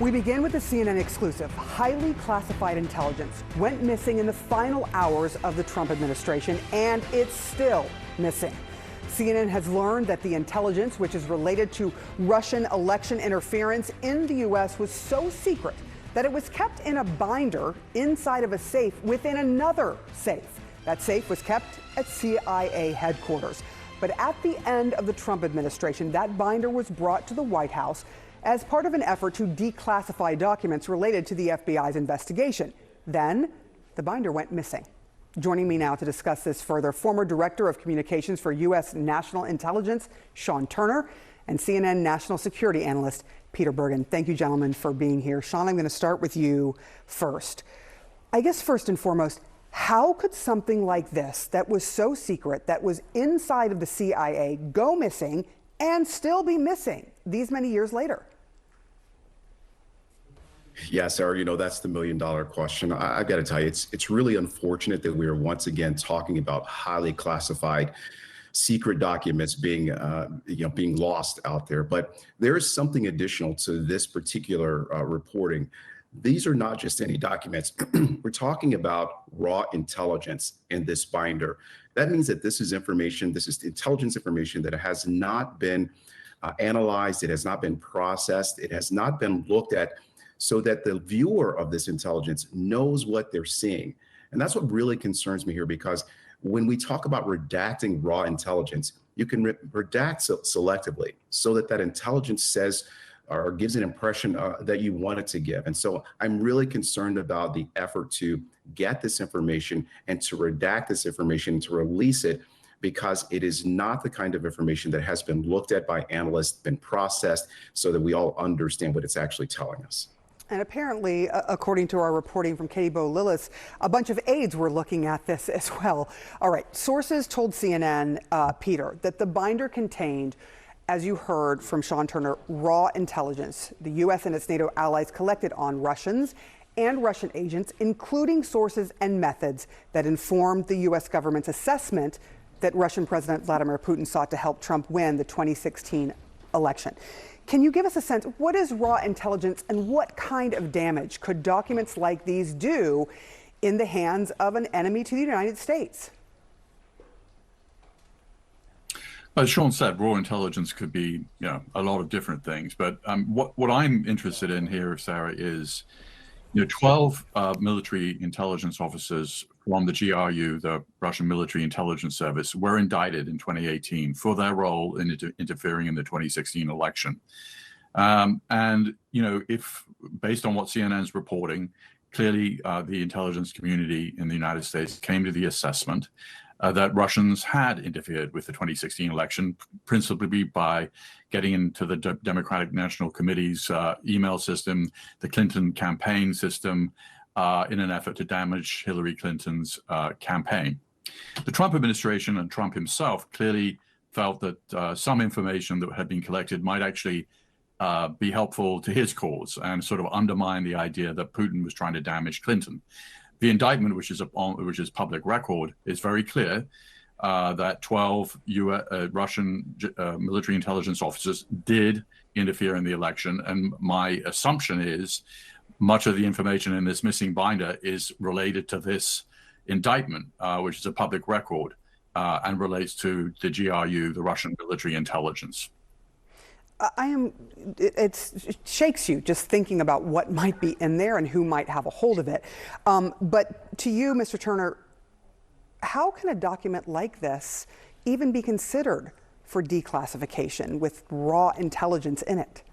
We begin with a CNN exclusive. Highly classified intelligence went missing in the final hours of the Trump administration, and it's still missing. CNN has learned that the intelligence, which is related to Russian election interference in the U.S., was so secret that it was kept in a binder inside of a safe within another safe. That safe was kept at CIA headquarters. But at the end of the Trump administration, that binder was brought to the White House as part of an effort to declassify documents related to the FBI's investigation. Then the binder went missing. Joining me now to discuss this further, former Director of Communications for U.S. National Intelligence, Sean Turner, and CNN national security analyst, Peter Bergen. Thank you, gentlemen, for being here. Sean, I'm going to start with you first. I guess first and foremost, how could something like this, that was so secret, that was inside of the CIA, go missing and still be missing these many years later? Yeah, Sarah, that's the million-dollar question. I've got to tell you, it's really unfortunate that we are once again talking about highly classified secret documents being lost out there. But there is something additional to this particular reporting. These are not just any documents. We're talking about raw intelligence in this binder. That means that this is information, this is intelligence information that has not been analyzed, it has not been processed, it has not been looked at so that the viewer of this intelligence knows what they're seeing. And that's what really concerns me here, because when we talk about redacting raw intelligence, you can redact selectively so that that intelligence says or gives an impression that you want it to give. And so I'm really concerned about the effort to get this information and to redact this information, to release it, because it is not the kind of information that has been looked at by analysts, been processed so that we all understand what it's actually telling us. And apparently, according to our reporting from Katie Bo-Lillis, a bunch of aides were looking at this as well. All right, sources told CNN, Peter, that the binder contained, as you heard from Sean Turner, raw intelligence the U.S. and its NATO allies collected on Russians and Russian agents, including sources and methods that informed the U.S. government's assessment that Russian President Vladimir Putin sought to help Trump win the 2016 election. Can you give us a sense, what is raw intelligence and what kind of damage could documents like these do in the hands of an enemy to the United States? As Sean said, raw intelligence could be a lot of different things. But what I'm interested in here, Sarah, is 12 military intelligence officers from the GRU, the Russian Military Intelligence Service, were indicted in 2018 for their role in interfering in the 2016 election. If based on what CNN's reporting, clearly the intelligence community in the United States came to the assessment that Russians had interfered with the 2016 election, principally by getting into the Democratic National Committee's email system, the Clinton campaign system, in an effort to damage Hillary Clinton's campaign. The Trump administration and Trump himself clearly felt that some information that had been collected might actually be helpful to his cause and sort of undermine the idea that Putin was trying to damage Clinton. The indictment, which is public record, is very clear that 12 Russian military intelligence officers did interfere in the election. And my assumption is much of the information in this missing binder is related to this indictment, which is a public record and relates to the GRU, the Russian military intelligence. It shakes you just thinking about what might be in there and who might have a hold of it. But to you, Mr. Turner, how can a document like this even be considered for declassification with raw intelligence in it?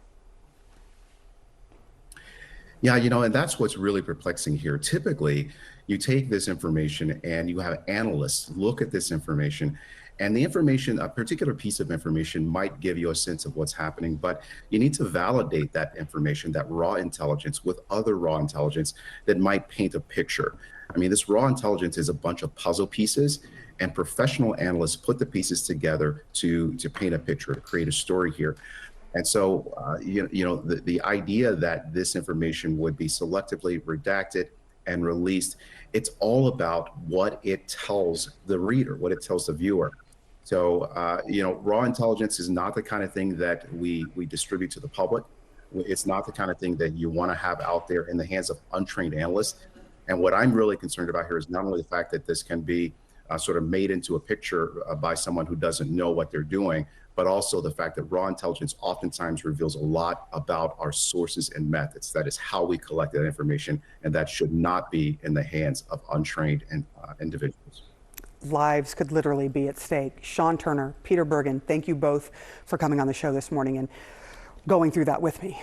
Yeah, and that's what's really perplexing here. Typically, you take this information and you have analysts look at this information, and the information, a particular piece of information might give you a sense of what's happening, but you need to validate that information, that raw intelligence, with other raw intelligence that might paint a picture. I mean, this raw intelligence is a bunch of puzzle pieces, and professional analysts put the pieces together to paint a picture, to create a story here. And so, the idea that this information would be selectively redacted and released, it's all about what it tells the reader, what it tells the viewer. So, raw intelligence is not the kind of thing that we distribute to the public. It's not the kind of thing that you want to have out there in the hands of untrained analysts. And what I'm really concerned about here is not only the fact that this can be sort of made into a picture by someone who doesn't know what they're doing, but also the fact that raw intelligence oftentimes reveals a lot about our sources and methods. That is how we collect that information, and that should not be in the hands of untrained individuals. Lives could literally be at stake. Sean Turner, Peter Bergen, thank you both for coming on the show this morning and going through that with me.